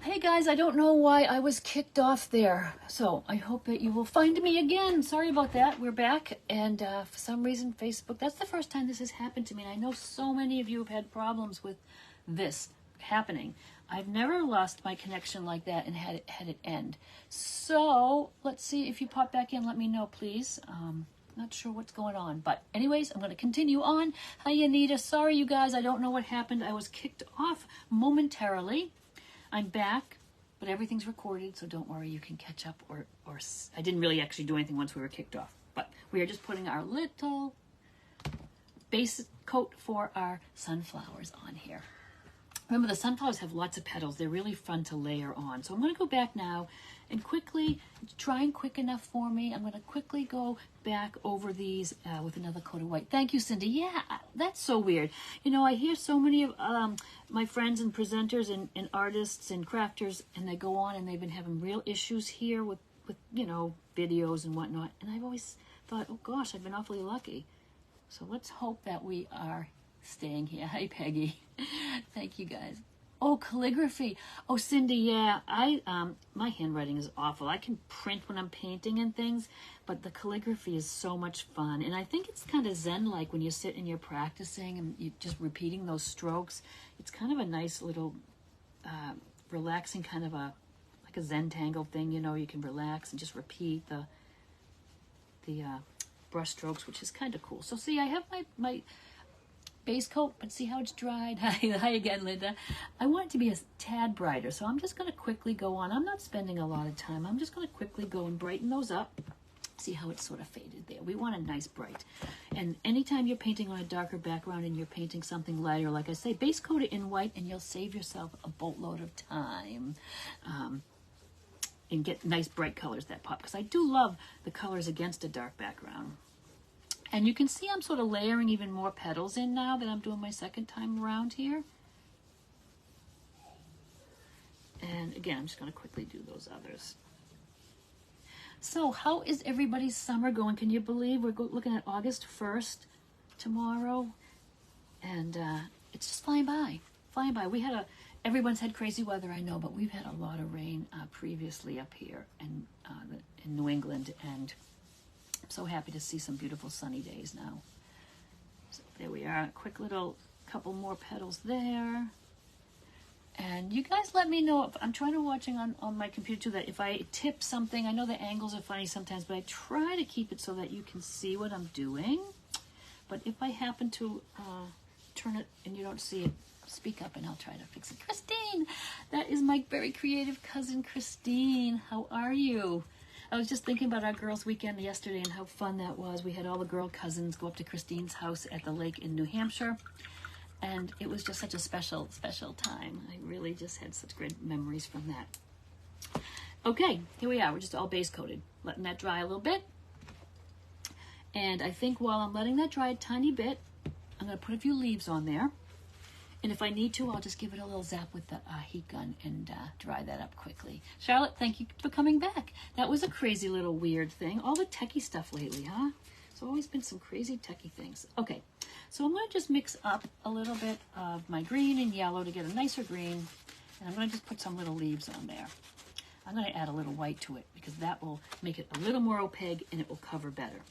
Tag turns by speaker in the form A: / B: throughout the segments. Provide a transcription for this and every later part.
A: Hey guys, I don't know why I was kicked off there, so I hope that you will find me again. Sorry about that. We're back, and for some reason, Facebook, that's the first time this has happened to me, and I know so many of you have had problems with this happening. I've never lost my connection like that and had it end. So let's see if you pop back in. Let me know, please. Not sure what's going on, but anyways, I'm going to continue on. Hi, Anita. Sorry, you guys. I don't know what happened. I was kicked off momentarily. I'm back, but everything's recorded, so don't worry. You can catch up. Or I didn't really actually do anything once we were kicked off, but we are just putting our little base coat for our sunflowers on here. Remember, the sunflowers have lots of petals. They're really fun to layer on. So I'm going to go back now and quickly, trying quick enough for me, I'm going to quickly go back over these with another coat of white. Thank you, Cindy. Yeah, that's so weird. You know, I hear so many of my friends and presenters and artists and crafters, and they go on and they've been having real issues here with you know, videos and whatnot. And I've always thought, oh gosh, I've been awfully lucky. So let's hope that we are staying here. Hi, Peggy. Thank you, guys. Oh, calligraphy. Oh, Cindy, yeah, my handwriting is awful. I can print when I'm painting and things, but the calligraphy is so much fun. And I think it's kind of zen-like when you sit and you're practicing and you're just repeating those strokes. It's kind of a nice little relaxing kind of like a Zen-tangle thing, you know, you can relax and just repeat the brush strokes, which is kind of cool. So see, I have my base coat, but see how it's dried. Hi again, Linda. I want it to be a tad brighter, so I'm just going to quickly go on. I'm not spending a lot of time. I'm just going to quickly go and brighten those up. See how it's sort of faded there. We want a nice bright. And anytime you're painting on a darker background and you're painting something lighter, like I say, base coat it in white and you'll save yourself a boatload of time. And get nice bright colors that pop, because I do love the colors against a dark background. And you can see I'm sort of layering even more petals in now that I'm doing my second time around here. And again, I'm just going to quickly do those others. So how is everybody's summer going? Can you believe we're looking at August 1st tomorrow? And it's just flying by, flying by. We had everyone's had crazy weather, I know, but we've had a lot of rain previously up here in New England, and I'm so happy to see some beautiful sunny days now. So there we are, a quick little couple more petals there. And you guys let me know if I'm trying to watching on my computer too, that if I tip something, I know the angles are funny sometimes, but I try to keep it so that you can see what I'm doing. But if I happen to turn it and you don't see it, speak up and I'll try to fix it. Christine, that is my very creative cousin, Christine. How are you? I was just thinking about our girls' weekend yesterday and how fun that was. We had all the girl cousins go up to Christine's house at the lake in New Hampshire. And it was just such a special, special time. I really just had such great memories from that. Okay, here we are. We're just all base coated. Letting that dry a little bit. And I think while I'm letting that dry a tiny bit, I'm going to put a few leaves on there. And if I need to, I'll just give it a little zap with the heat gun and dry that up quickly. Charlotte, thank you for coming back. That was a crazy little weird thing. All the techie stuff lately, huh? It's always been some crazy techie things. Okay, so I'm going to just mix up a little bit of my green and yellow to get a nicer green. And I'm going to just put some little leaves on there. I'm going to add a little white to it because that will make it a little more opaque and it will cover better.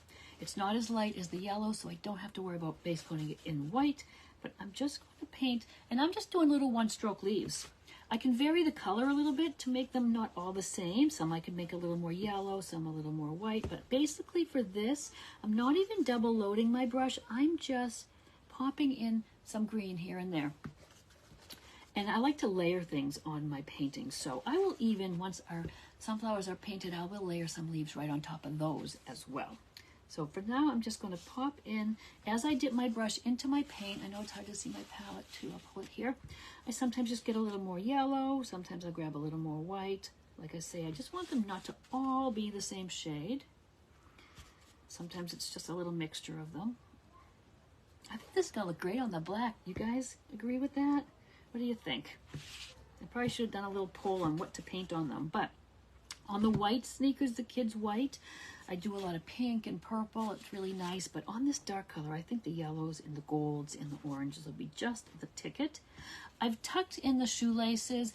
A: It's not as light as the yellow, so I don't have to worry about base coating it in white. But I'm just going to paint, and I'm just doing little one-stroke leaves. I can vary the color a little bit to make them not all the same. Some I can make a little more yellow, some a little more white. But basically for this, I'm not even double loading my brush. I'm just popping in some green here and there. And I like to layer things on my paintings. So I will even, once our sunflowers are painted, I will layer some leaves right on top of those as well. So for now, I'm just going to pop in, as I dip my brush into my paint, I know it's hard to see my palette too, I'll pull it here. I sometimes just get a little more yellow, sometimes I'll grab a little more white. Like I say, I just want them not to all be the same shade. Sometimes it's just a little mixture of them. I think this is going to look great on the black. You guys agree with that? What do you think? I probably should have done a little poll on what to paint on them, but on the white sneakers, the kids' white, I do a lot of pink and purple. It's really nice. But on this dark color, I think the yellows and the golds and the oranges will be just the ticket. I've tucked in the shoelaces.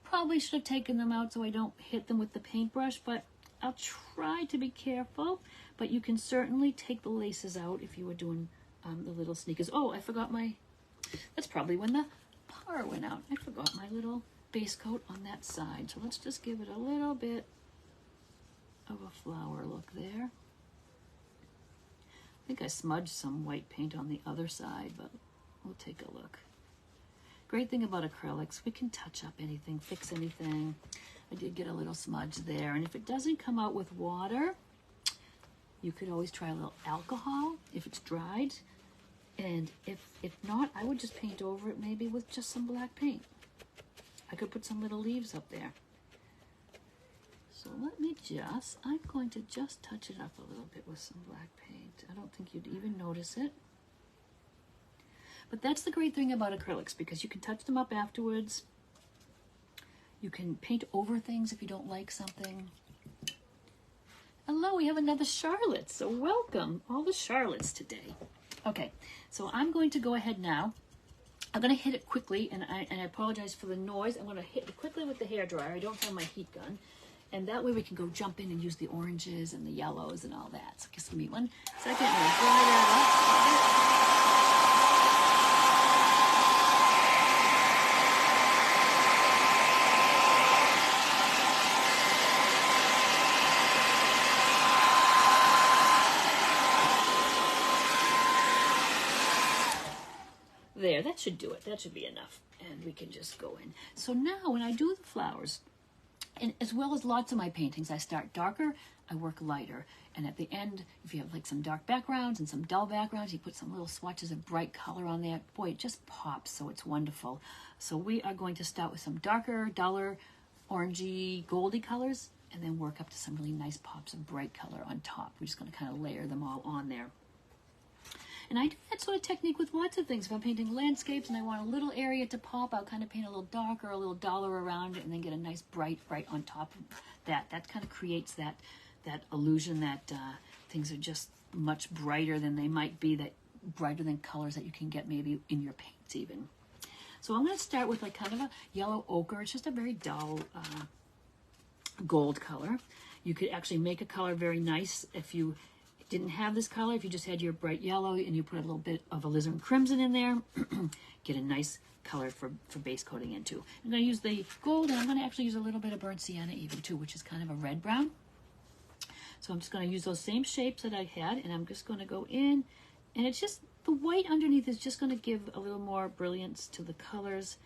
A: probably should have taken them out so I don't hit them with the paintbrush, but I'll try to be careful. But you can certainly take the laces out if you were doing the little sneakers. Oh, I forgot that's probably when the par went out. I forgot my little base coat on that side. So let's just give it a little bit of a flower look there. I think I smudged some white paint on the other side, but we'll take a look. Great thing about acrylics, we can touch up anything, fix anything. I did get a little smudge there, and if it doesn't come out with water, you could always try a little alcohol if it's dried. And if not, I would just paint over it maybe with just some black paint. I could put some little leaves up there. So I'm going to just touch it up a little bit with some black paint. I don't think you'd even notice it. But that's the great thing about acrylics, because you can touch them up afterwards. You can paint over things if you don't like something. Hello, we have another Charlotte, so welcome, all the Charlottes today. Okay, so I'm going to go ahead now. I'm going to hit it quickly, and I apologize for the noise. I'm going to hit it quickly with the hairdryer. I don't have my heat gun. And that way we can go jump in and use the oranges and the yellows and all that. So just give me 1 second. I'm going to dry that up. There, that should do it. That should be enough. And we can just go in. So now when I do the flowers, and as well as lots of my paintings, I start darker, I work lighter. And at the end, if you have like some dark backgrounds and some dull backgrounds, you put some little swatches of bright color on there. Boy, it just pops, so it's wonderful. So we are going to start with some darker, duller, orangey, goldy colors, and then work up to some really nice pops of bright color on top. We're just going to kind of layer them all on there. And I do that sort of technique with lots of things. If I'm painting landscapes and I want a little area to pop, I'll kind of paint a little darker, a little duller around it, and then get a nice bright on top of that. That kind of creates that illusion that things are just much brighter than they might be, that brighter than colors that you can get maybe in your paints even. So I'm going to start with like kind of a yellow ochre. It's just a very dull gold color. You could actually make a color very nice if you didn't have this color. If you just had your bright yellow and you put a little bit of alizarin crimson in there, get a nice color for base coating into. I'm going to use the gold, and I'm going to actually use a little bit of burnt sienna even too, which is kind of a red brown. So I'm just going to use those same shapes that I had, and I'm just going to go in, and it's just the white underneath is just going to give a little more brilliance to the colors.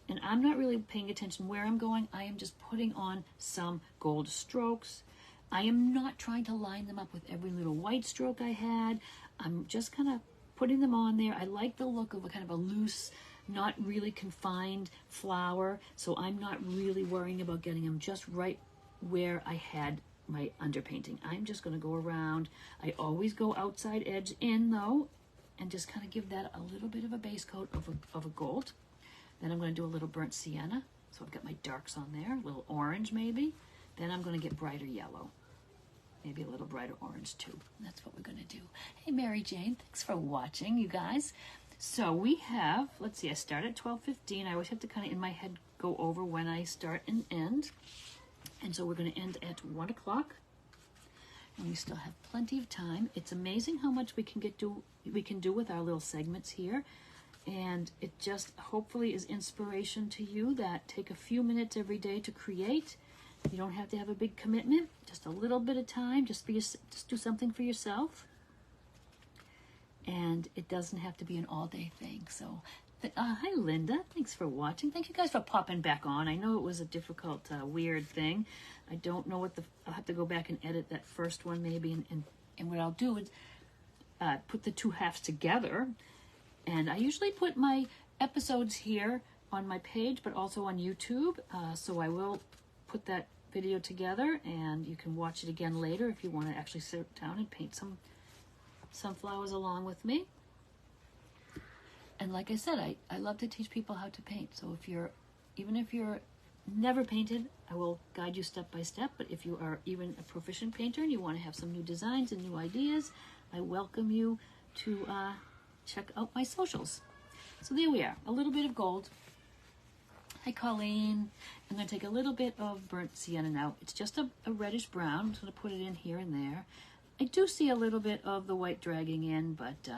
A: And I'm not really paying attention where I'm going. I am just putting on some gold strokes. I am not trying to line them up with every little white stroke I had. I'm just kind of putting them on there. I like the look of a kind of a loose, not really confined flower, so I'm not really worrying about getting them just right where I had my underpainting. I'm just going to go around. I always go outside edge in though, and just kind of give that a little bit of a base coat of a gold. Then I'm going to do a little burnt sienna. So I've got my darks on there, a little orange maybe. Then I'm going to get brighter yellow. Maybe a little brighter orange too. That's what we're going to do. Hey, Mary Jane, thanks for watching, you guys. So we have, let's see, I start at 12:15. I always have to kind of in my head go over when I start and end. And so we're going to end at 1 o'clock. And we still have plenty of time. It's amazing how much we can do with our little segments here. And it just hopefully is inspiration to you that take a few minutes every day to create. You don't have to have a big commitment, just a little bit of time, just do something for yourself. And it doesn't have to be an all-day thing. So, hi Linda, thanks for watching. Thank you guys for popping back on. I know it was a difficult, weird thing. I don't know I'll have to go back and edit that first one maybe. And what I'll do is put the two halves together. And I usually put my episodes here on my page, but also on YouTube. So I will put that video together, and you can watch it again later if you want to actually sit down and paint some flowers along with me. And like I said, I love to teach people how to paint. So even if you're never painted, I will guide you step by step. But if you are even a proficient painter and you want to have some new designs and new ideas, I welcome you to check out my socials. So there we are, a little bit of gold. Hi, Colleen. I'm going to take a little bit of burnt sienna now. It's just a reddish brown. I'm just going to put it in here and there. I do see a little bit of the white dragging in, but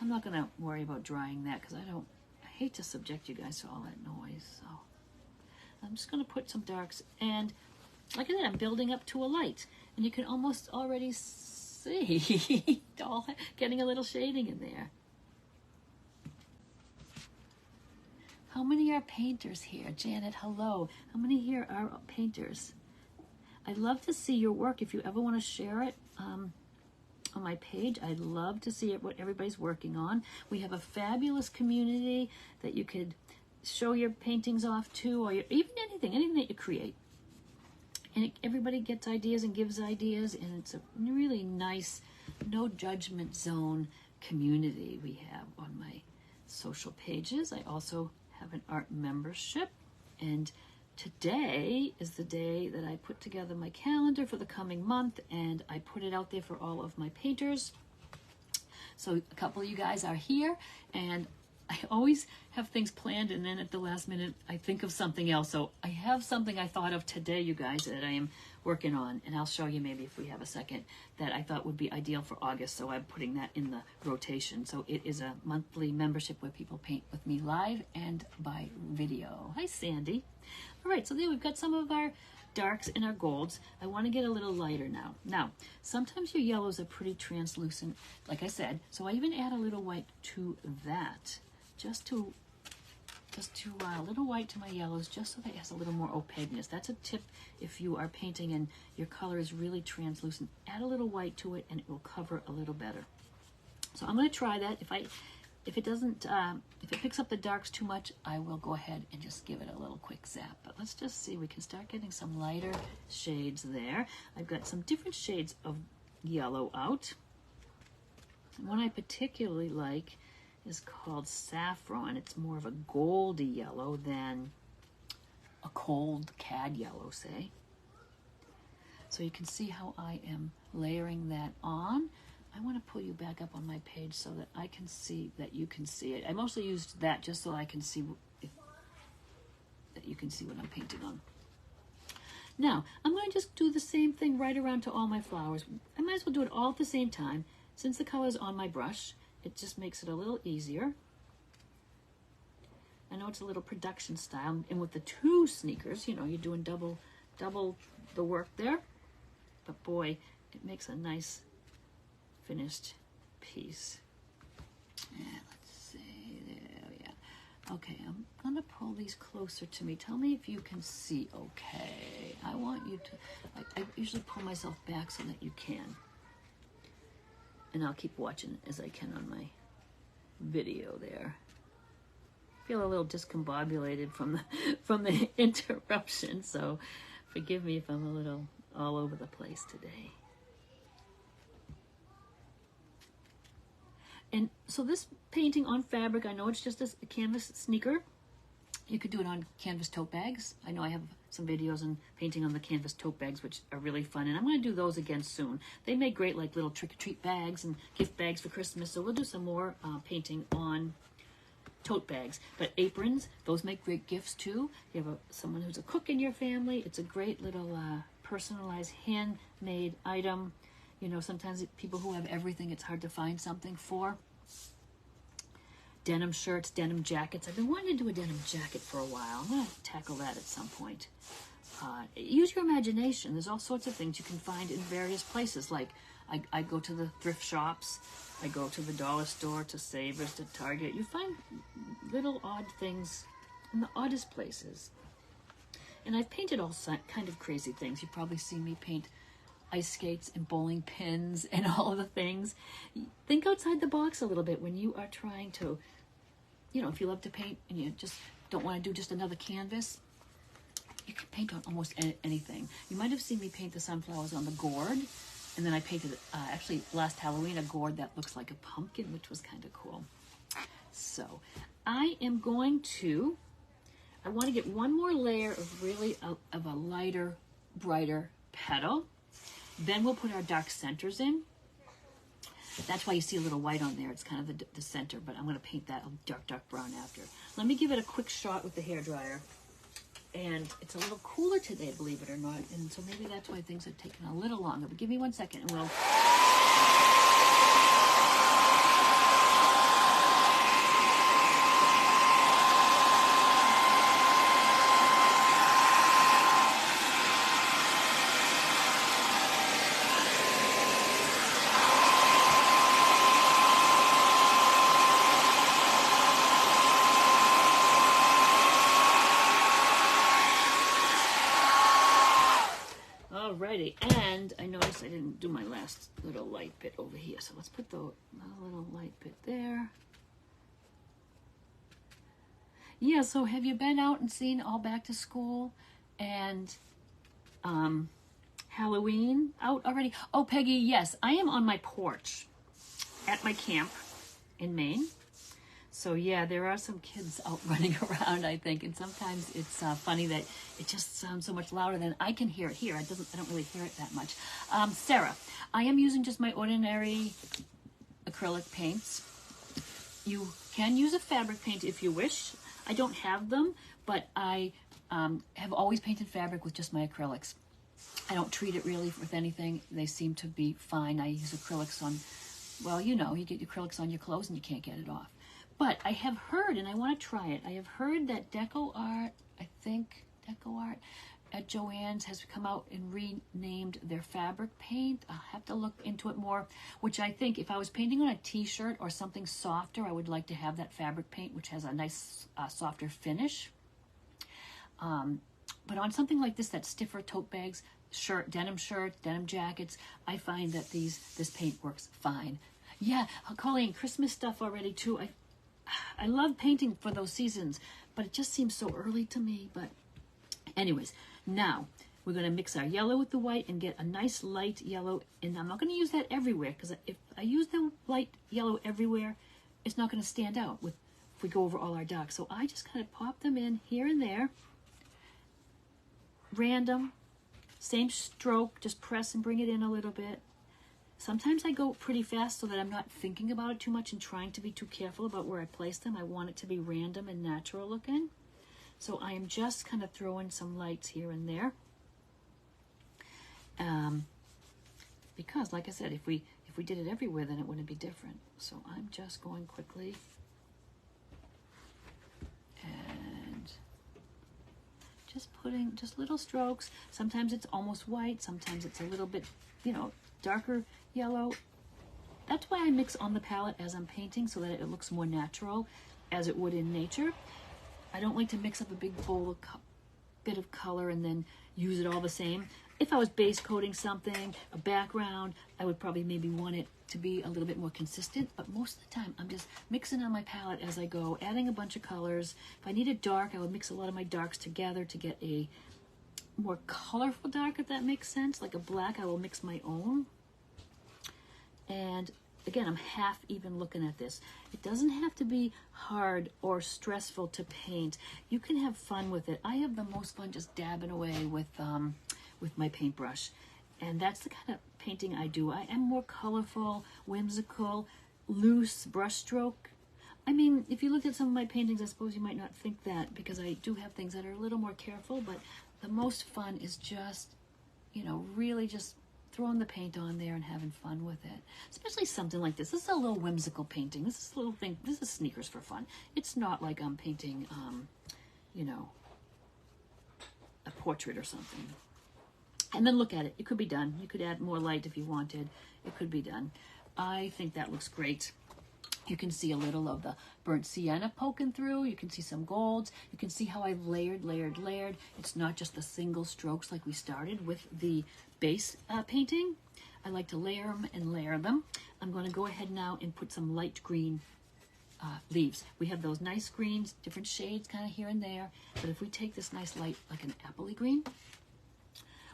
A: I'm not going to worry about drying that because I hate to subject you guys to all that noise. So I'm just going to put some darks. And like I said, I'm building up to a light. And you can almost already see all getting a little shading in there. How many are painters here? Janet, hello. How many here are painters? I'd love to see your work. If you ever want to share it on my page, I'd love to see what everybody's working on. We have a fabulous community that you could show your paintings off to, or even anything that you create. And everybody gets ideas and gives ideas, and it's a really nice, no judgment zone community we have on my social pages. I also have an art membership, and today is the day that I put together my calendar for the coming month, and I put it out there for all of my painters. So a couple of you guys are here, and I always have things planned, and then at the last minute I think of something else. So I have something I thought of today, you guys, that I am working on, and I'll show you maybe if we have a second, that I thought would be ideal for August. So I'm putting that in the rotation. So it is a monthly membership where people paint with me live and by video. Hi, Sandy. All right, so there we've got some of our darks and our golds. I want to get a little lighter now. Now, sometimes your yellows are pretty translucent, like I said, so I even add a little white to that, just to a little white to my yellows, just so that it has a little more opaqueness. That's a tip if you are painting and your color is really translucent. Add a little white to it and it will cover a little better. So I'm going to try that. If it picks up the darks too much, I will go ahead and just give it a little quick zap. But let's just see, we can start getting some lighter shades there. I've got some different shades of yellow out. One I particularly like is called Saffron. It's more of a goldy yellow than a cold cad yellow, say. So you can see how I am layering that on. I want to pull you back up on my page so that I can see that you can see it. I mostly used that just so I can see that you can see what I'm painting on. Now, I'm going to just do the same thing right around to all my flowers. I might as well do it all at the same time. Since the color's on my brush, it just makes it a little easier. I know it's a little production style, and with the two sneakers, you know, you're doing double the work there. But boy, it makes a nice finished piece. Yeah, let's see, there, yeah. Okay, I'm gonna pull these closer to me. Tell me if you can see okay. I want you to, I usually pull myself back so that you can. And I'll keep watching as I can on my video there. Feel a little discombobulated from the interruption, so forgive me if I'm a little all over the place today. And so this painting on fabric, I know it's just a canvas sneaker. You could do it on canvas tote bags. I know I have some videos on painting on the canvas tote bags, which are really fun. And I'm going to do those again soon. They make great like little trick-or-treat bags and gift bags for Christmas. So we'll do some more painting on tote bags. But aprons, those make great gifts too. You have someone who's a cook in your family. It's a great little personalized handmade item. You know, sometimes people who have everything, it's hard to find something for. Denim shirts, denim jackets. I've been wanting to do a denim jacket for a while. I'm going to tackle that at some point. Use your imagination. There's all sorts of things you can find in various places. Like I go to the thrift shops. I go to the dollar store, to Savers, to Target. You find little odd things in the oddest places. And I've painted all kind of crazy things. You've probably seen me paint ice skates and bowling pins and all of the things. Think outside the box a little bit when you are trying to, you know, if you love to paint and you just don't want to do just another canvas, you can paint on almost anything. You might have seen me paint the sunflowers on the gourd, and then I painted, actually last Halloween, a gourd that looks like a pumpkin, which was kind of cool. So I am going to, I want to get one more layer of really of a lighter, brighter petal. Then we'll put our dark centers in. That's why you see a little white on there. It's kind of the center, but I'm going to paint that a dark brown after. Let me give it a quick shot with the hairdryer. And it's a little cooler today, believe it or not. And so maybe that's why things are taking a little longer. But give me 1 second and we'll... Alrighty, and I noticed I didn't do my last little light bit over here, so let's put the little light bit there. Yeah, so have you been out and seen all back to school and Halloween out already? Oh, Peggy, yes, I am on my porch at my camp in Maine. So yeah, there are some kids out running around, I think, and sometimes it's funny that it just sounds so much louder than I can hear it here. I don't really hear it that much. Sarah, I am using just my ordinary acrylic paints. You can use a fabric paint if you wish. I don't have them, but I have always painted fabric with just my acrylics. I don't treat it really with anything. They seem to be fine. I use acrylics on, well, you know, you get acrylics on your clothes and you can't get it off. But I have heard, and I want to try it, I have heard that Deco Art, I think Deco Art at Joann's has come out and renamed their fabric paint. I'll have to look into it more, which I think if I was painting on a t-shirt or something softer, I would like to have that fabric paint, which has a nice softer finish. But on something like this, that stiffer tote bags, denim shirts, denim jackets, I find that this paint works fine. Yeah, Colleen, Christmas stuff already too. I love painting for those seasons, but it just seems so early to me. But anyways, now we're going to mix our yellow with the white and get a nice light yellow. And I'm not going to use that everywhere, because if I use the light yellow everywhere, it's not going to stand out if we go over all our darks. So I just kind of pop them in here and there. Random, same stroke, just press and bring it in a little bit. Sometimes I go pretty fast so that I'm not thinking about it too much and trying to be too careful about where I place them. I want it to be random and natural looking. So I am just kind of throwing some lights here and there. Because, like I said, if we did it everywhere, then it wouldn't be different. So I'm just going quickly. And just putting just little strokes. Sometimes it's almost white. Sometimes it's a little bit, you know, darker yellow. That's why I mix on the palette as I'm painting, so that it looks more natural as it would in nature. I don't like to mix up a big bowl of bit of color and then use it all the same. If I was base coating something, a background, I would probably maybe want it to be a little bit more consistent, but most of the time I'm just mixing on my palette as I go, adding a bunch of colors. If I need it dark, I would mix a lot of my darks together to get a more colorful dark, if that makes sense. Like a black, I will mix my own. And again, I'm half even looking at this. It doesn't have to be hard or stressful to paint. You can have fun with it. I have the most fun just dabbing away with my paintbrush. And that's the kind of painting I do. I am more colorful, whimsical, loose brushstroke. I mean, if you looked at some of my paintings, I suppose you might not think that, because I do have things that are a little more careful, but the most fun is just, you know, really just throwing the paint on there and having fun with it. Especially something like this. This is a little whimsical painting. This is a little thing. This is sneakers for fun. It's not like I'm painting, you know, a portrait or something. And then look at it. It could be done. You could add more light if you wanted. It could be done. I think that looks great. You can see a little of the burnt sienna poking through. You can see some golds. You can see how I've layered. It's not just the single strokes like we started with the base painting. I like to layer them and layer them. I'm going to go ahead now and put some light green leaves. We have those nice greens, different shades kind of here and there. But if we take this nice light, like an appley green,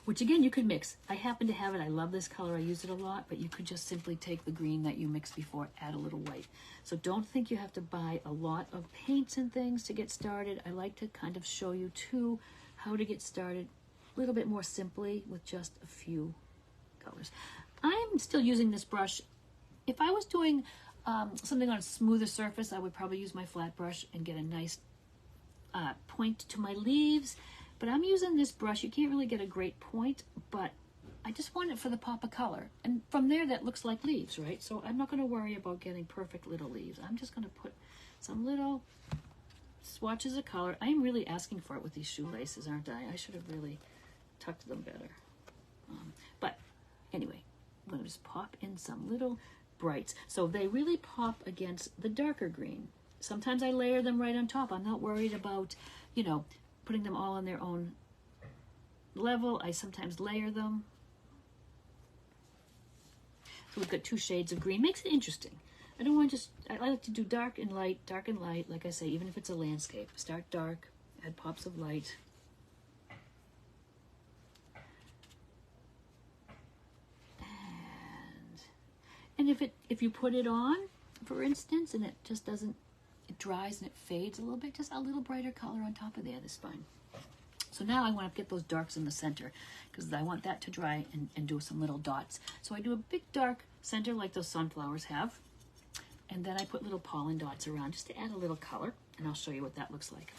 A: which again, you could mix. I happen to have it. I love this color. I use it a lot, but you could just simply take the green that you mixed before, add a little white. So don't think you have to buy a lot of paints and things to get started. I like to kind of show you too how to get started a little bit more simply with just a few colors. I'm still using this brush. If I was doing something on a smoother surface, I would probably use my flat brush and get a nice point to my leaves. But I'm using this brush. You can't really get a great point, but I just want it for the pop of color. And from there, that looks like leaves, right? So I'm not going to worry about getting perfect little leaves. I'm just going to put some little swatches of color. I'm really asking for it with these shoelaces, aren't I? I should have really tucked them better. But anyway, I'm going to just pop in some little brights. So they really pop against the darker green. Sometimes I layer them right on top. I'm not worried about, you know, putting them all on their own level. I sometimes layer them. So we've got 2 shades of green. Makes it interesting. I don't want to just, I like to do dark and light, like I say, even if it's a landscape. Start dark, add pops of light. And if you put it on, for instance, and it just doesn't, it dries and it fades a little bit, just a little brighter color on top of there, this fine. So now I want to get those darks in the center because I want that to dry and do some little dots. So I do a big dark center like those sunflowers have. And then I put little pollen dots around just to add a little color. And I'll show you what that looks like.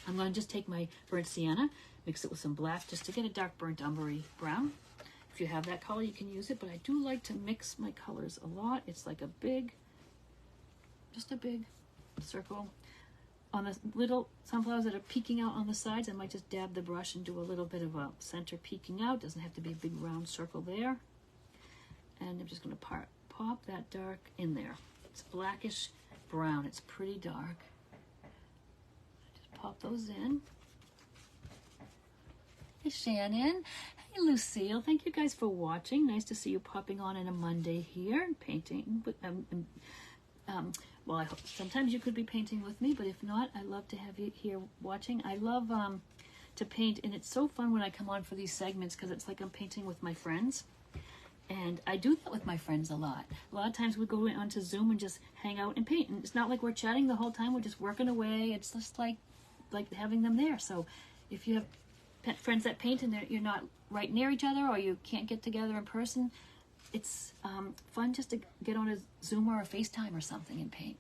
A: I'm going to just take my burnt sienna, mix it with some black just to get a dark burnt umbery brown. If you have that color, you can use it. But I do like to mix my colors a lot. It's like a big, just a big circle. On the little sunflowers that are peeking out on the sides, I might just dab the brush and do a little bit of a center peeking out. Doesn't have to be a big round circle there. And I'm just going to pop that dark in there. It's blackish brown. It's pretty dark. Just pop those in. Hey, Shannon. Hey, Lucille. Thank you guys for watching. Nice to see you popping on a Monday here and painting. Well, I hope sometimes you could be painting with me, but if not, I love to have you here watching. I love to paint, and it's so fun when I come on for these segments because it's like I'm painting with my friends. And I do that with my friends a lot. A lot of times we go onto Zoom and just hang out and paint. And it's not like we're chatting the whole time. We're just working away. It's just like having them there. So if you have friends that paint and you're not right near each other or you can't get together in person, it's fun just to get on a Zoom or a FaceTime or something and paint.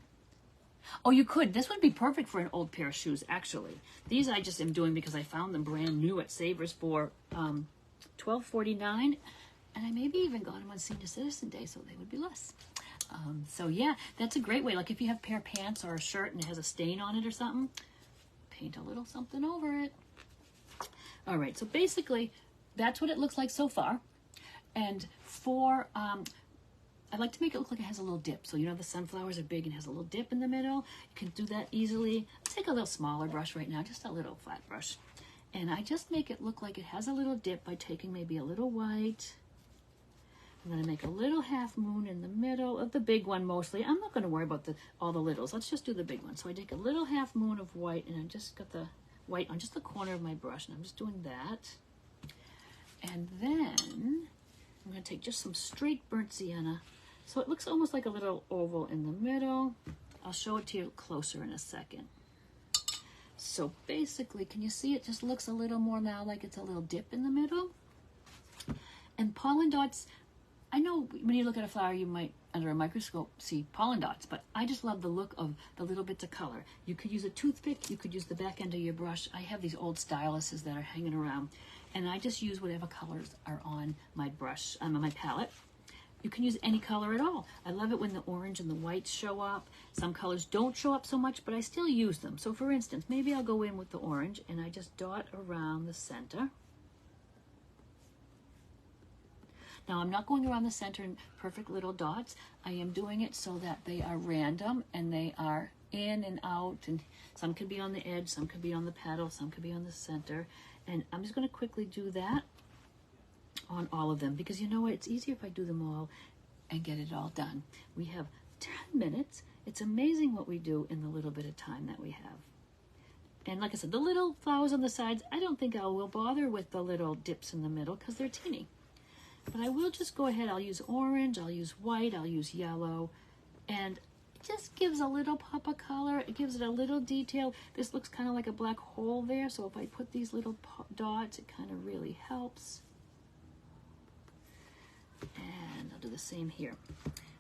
A: Oh, you could. This would be perfect for an old pair of shoes, actually. These I just am doing because I found them brand new at Savers for $12.49. And I maybe even got them on Senior Citizen Day, so they would be less. So yeah, that's a great way. Like if you have a pair of pants or a shirt and it has a stain on it or something, paint a little something over it. All right, so basically, that's what it looks like so far. And for, I like to make it look like it has a little dip. So you know the sunflowers are big and has a little dip in the middle. You can do that easily. Let's take a little smaller brush right now, just a little flat brush. And I just make it look like it has a little dip by taking maybe a little white. I'm going to make a little half moon in the middle of the big one mostly. I'm not going to worry about all the littles. Let's just do the big one. So I take a little half moon of white, and I just got the white on just the corner of my brush, and I'm just doing that. And then I'm going to take just some straight burnt sienna. So it looks almost like a little oval in the middle. I'll show it to you closer in a second. So basically, can you see it just looks a little more now like it's a little dip in the middle? And pollen dots, I know when you look at a flower, you might, under a microscope, see pollen dots, but I just love the look of the little bits of color. You could use a toothpick, you could use the back end of your brush. I have these old styluses that are hanging around, and I just use whatever colors are on my brush, on my palette. You can use any color at all. I love it when the orange and the whites show up. Some colors don't show up so much, but I still use them. So for instance, maybe I'll go in with the orange, and I just dot around the center. Now, I'm not going around the center in perfect little dots. I am doing it so that they are random and they are in and out. And some could be on the edge, some could be on the petal, some could be on the center. And I'm just going to quickly do that on all of them because you know what? It's easier if I do them all and get it all done. We have 10 minutes. It's amazing what we do in the little bit of time that we have. And like I said, the little flowers on the sides, I don't think I will bother with the little dips in the middle because they're teeny. But I will just go ahead, I'll use orange, I'll use white, I'll use yellow, and it just gives a little pop of color. It gives it a little detail. This looks kind of like a black hole there, so if I put these little dots, it kind of really helps. And I'll do the same here.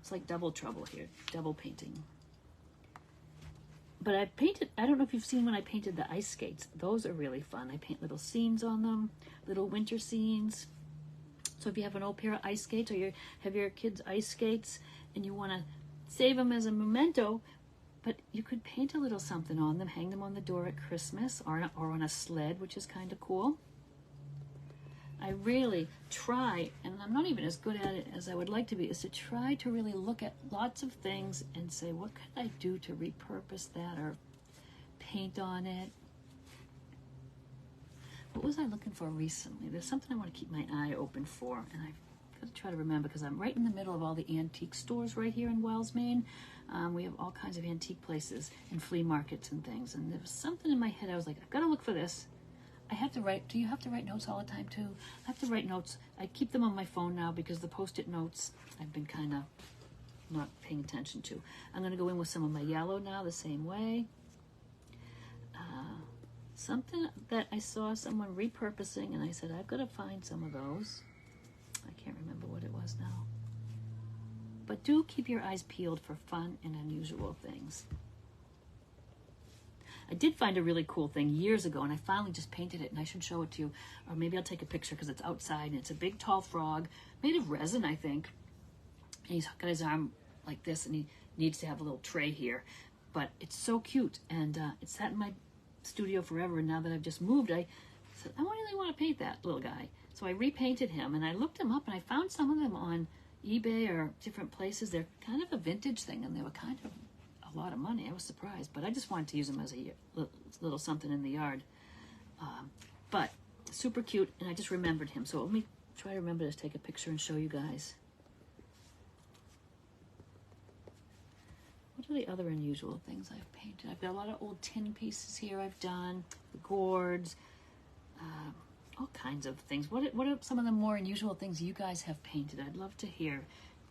A: It's like double trouble here, double painting. But I painted, I don't know if you've seen when I painted the ice skates. Those are really fun. I paint little scenes on them, little winter scenes. So if you have an old pair of ice skates, or you have your kids' ice skates and you want to save them as a memento, but you could paint a little something on them, hang them on the door at Christmas, or on a sled, which is kind of cool. I really try, and I'm not even as good at it as I would like to be, is to try to really look at lots of things and say, what could I do to repurpose that or paint on it? What was I looking for recently? There's something I want to keep my eye open for, and I've got to try to remember, because I'm right in the middle of all the antique stores right here in Wells, Maine. We have all kinds of antique places and flea markets and things, and there was something in my head. I was like, I've got to look for this. I have to write. Do you have to write notes all the time too? I have to write notes. I keep them on my phone now because the post-it notes I've been kind of not paying attention to. I'm going to go in with some of my yellow now the same way. Something that I saw someone repurposing, and I said, I've got to find some of those. I can't remember what it was now. But do keep your eyes peeled for fun and unusual things. I did find a really cool thing years ago, and I finally just painted it, and I should show it to you. Or maybe I'll take a picture because it's outside, and it's a big, tall frog made of resin, I think. And he's got his arm like this, and he needs to have a little tray here. But it's so cute, and it sat in my studio forever, and now that I've just moved, I said, I really want to paint that little guy. So I repainted him, and I looked him up, and I found some of them on eBay or different places. They're kind of a vintage thing, and they were kind of a lot of money. I was surprised, but I just wanted to use them as a little something in the yard. But super cute, and I just remembered him. So let me try to remember to take a picture and show you guys. What are the other unusual things I've painted? I've got a lot of old tin pieces here I've done, the gourds, all kinds of things. What are some of the more unusual things you guys have painted? I'd love to hear.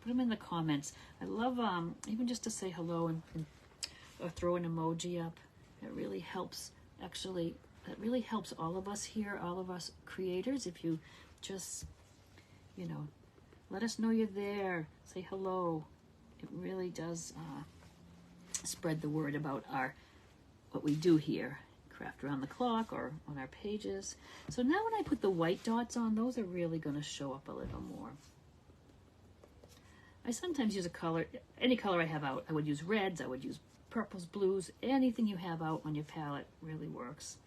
A: Put them in the comments. I love even just to say hello and or throw an emoji up. It really helps, actually. That really helps all of us here, all of us creators. If you just, let us know you're there. Say hello. It really does spread the word about what we do here. Craft around the clock or on our pages. So now when I put the white dots on, those are really going to show up a little more. I sometimes use a color, any color I have out. I would use reds, I would use purples, blues, anything you have out on your palette really works.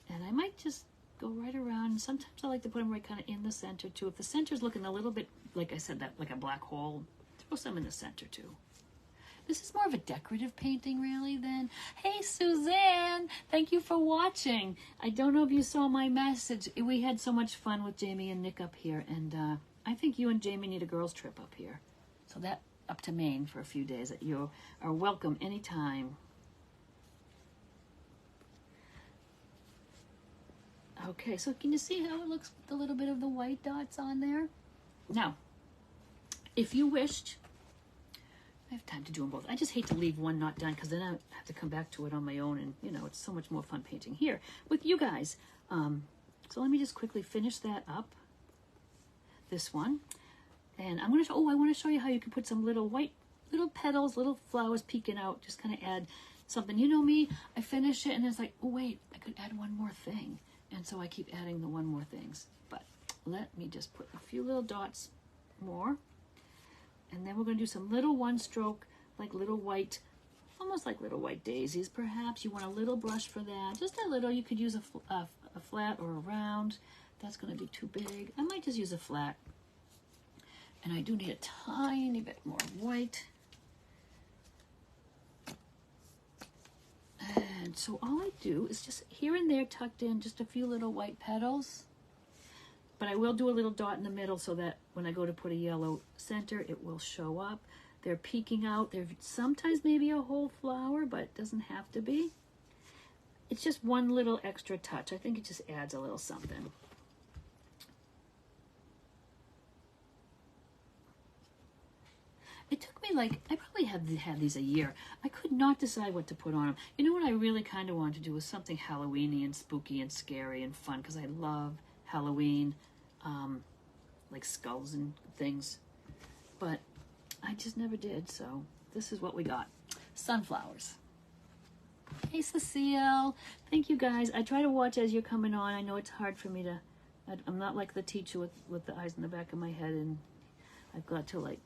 A: And I might just go right around. Sometimes I like to put them right kind of in the center too. If the center's looking a little bit, like I said, that like a black hole, throw some in the center too. This is more of a decorative painting really than, hey Suzanne, thank you for watching. I don't know if you saw my message. We had so much fun with Jamie and Nick up here, and I think you and Jamie need a girls trip up here. So that up to Maine for a few days. You are welcome anytime. Okay, so can you see how it looks with a little bit of the white dots on there? Now, if you wished, I have time to do them both. I just hate to leave one not done because then I have to come back to it on my own, and it's so much more fun painting here with you guys. So let me just quickly finish that up. This one, and I'm gonna. I want to show you how you can put some little petals, little flowers peeking out. Just kind of add something. You know me. I finish it, and it's like, oh wait, I could add one more thing, and so I keep adding the one more things. But let me just put a few little dots more. And then we're going to do some little one stroke, like little white, almost like little white daisies perhaps. You want a little brush for that. Just a little. You could use a flat or a round. That's going to be too big. I might just use a flat. And I do need a tiny bit more white. And so all I do is just here and there tucked in just a few little white petals. But I will do a little dot in the middle so that when I go to put a yellow center, it will show up. They're peeking out. There's sometimes maybe a whole flower, but it doesn't have to be. It's just one little extra touch. I think it just adds a little something. It took me I probably had these a year. I could not decide what to put on them. You know what I really kind of wanted to do was something Halloweeny and spooky and scary and fun, because I love Halloween, like skulls and things, but I just never did. So this is what we got. Sunflowers. Hey, Cecile. Thank you, guys. I try to watch as you're coming on. I know it's hard for me to... I'm not like the teacher with the eyes in the back of my head, and I've got to, like,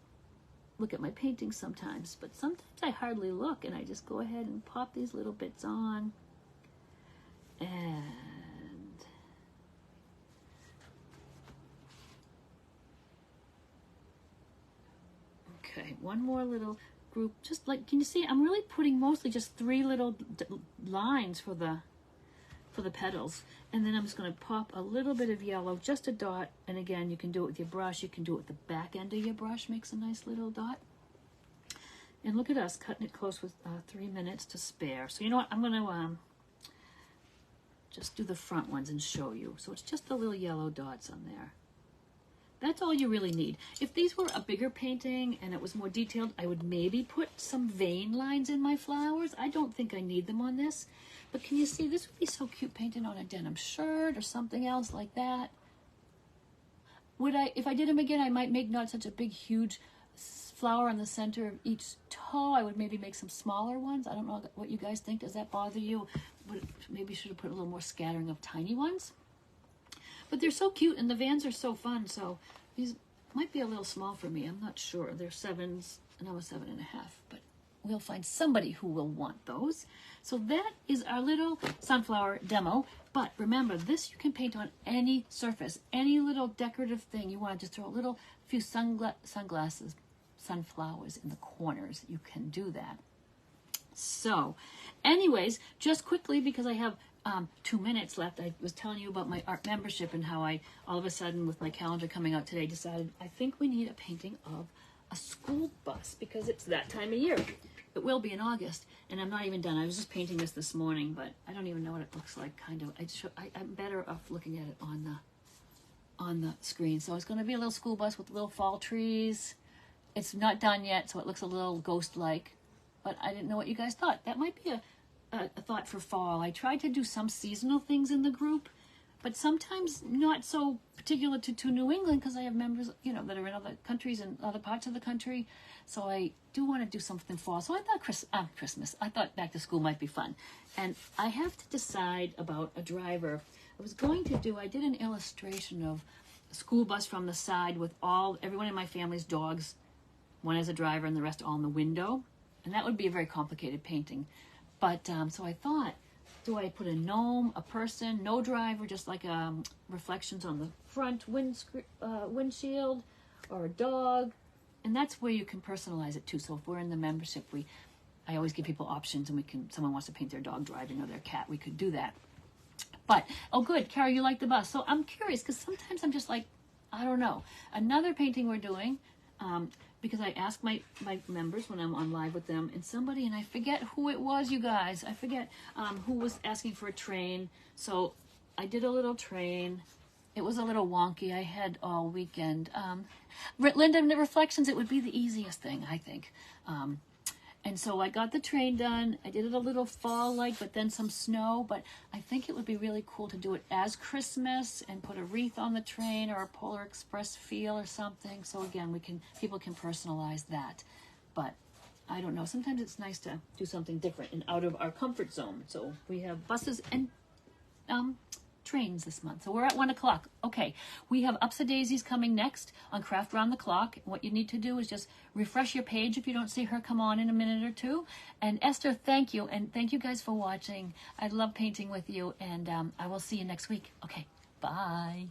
A: look at my paintings sometimes. But sometimes I hardly look, and I just go ahead and pop these little bits on. And... okay, one more little group. Just like, can you see, I'm really putting mostly just 3 little lines for the petals, and then I'm just going to pop a little bit of yellow, just a dot. And again, you can do it with your brush, you can do it with the back end of your brush, makes a nice little dot. And look at us cutting it close with 3 minutes to spare. So you know what, I'm going to just do the front ones and show you. So it's just the little yellow dots on there. That's all you really need. If these were a bigger painting and it was more detailed, I would maybe put some vein lines in my flowers. I don't think I need them on this. But can you see, this would be so cute painted on a denim shirt or something else like that. Would I, if I did them again, I might make not such a big, huge flower on the center of each toe. I would maybe make some smaller ones. I don't know what you guys think. Does that bother you? Maybe should have put a little more scattering of tiny ones. But they're so cute, and the vans are so fun. So these might be a little small for me. I'm not sure. They're 7s, and I'm a 7.5. But we'll find somebody who will want those. So that is our little sunflower demo. But remember, this you can paint on any surface, any little decorative thing you want. Just throw a few sunflowers in the corners. You can do that. So, anyways, just quickly, because I have 2 minutes left, I was telling you about my art membership and how I, all of a sudden, with my calendar coming out today, decided I think we need a painting of a school bus, because it's that time of year. It will be in August, and I'm not even done. I was just painting this morning, but I don't even know what it looks like, kind of. I'm better off looking at it on the screen. So it's going to be a little school bus with little fall trees. It's not done yet, so it looks a little ghost-like, but I didn't know what you guys thought. That might be a thought for fall. I tried to do some seasonal things in the group, but sometimes not so particular to New England, because I have members, you know, that are in other countries and other parts of the country. So I do want to do something fall. So I thought Christmas. I thought back to school might be fun. And I have to decide about a driver. I did an illustration of a school bus from the side with everyone in my family's dogs. One as a driver and the rest all in the window. And that would be a very complicated painting. But so I thought, do I put a gnome, a person, no driver, just like reflections on the front windshield, or a dog? And that's where you can personalize it too. So if we're in the membership, I always give people options, and someone wants to paint their dog driving or their cat, we could do that. But, oh good, Carol, you like the bus. So I'm curious, because sometimes I'm just like, I don't know. Another painting we're doing, because I ask my members when I'm on live with them, and I forget who it was, you guys. I forget who was asking for a train. So I did a little train. It was a little wonky. I had all weekend. Linda, the reflections, it would be the easiest thing, I think. And so I got the train done. I did it a little fall-like, but then some snow. But I think it would be really cool to do it as Christmas and put a wreath on the train or a Polar Express feel or something. So again, people can personalize that. But I don't know. Sometimes it's nice to do something different and out of our comfort zone. So we have buses and trains this month. So we're at 1 o'clock. Okay, we have Ups a Daisies coming next on Craft Round the Clock. What you need to do is just refresh your page if you don't see her come on in a minute or two. And Esther, thank you. And thank you guys for watching. I love painting with you. And I will see you next week. Okay, bye.